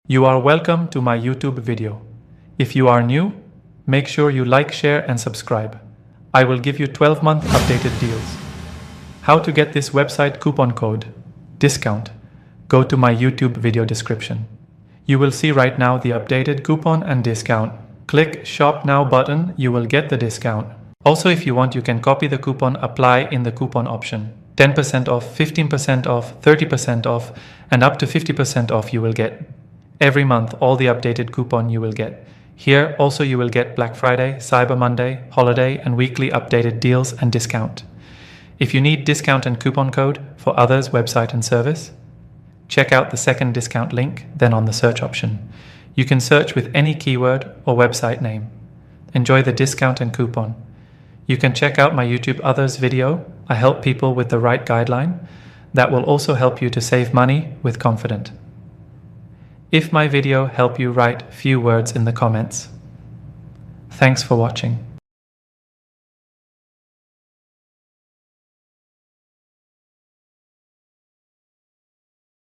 You are welcome to my YouTube video. If you are new, make sure you like, share and subscribe. I will give you 12-month updated deals. How to get this website coupon code, discount, go to my YouTube video description. You will see right now the updated coupon and discount. Click Shop Now button, you will get the discount. Also, if you want, you can copy the coupon, apply in the coupon option. 10% off, 15% off, 30% off, and up to 50% off you will get. Every month, all the updated coupon you will get. Here also you will get Black Friday, Cyber Monday, holiday and weekly updated deals and discount. If you need discount and coupon code for others' website and service, check out the second discount link, then on the search option. You can search with any keyword or website name. Enjoy the discount and coupon. You can check out my YouTube Others video. I help people with the right guideline. That will also help you to save money with confidence. If my video helped you, write few words in the comments. Thanks for watching.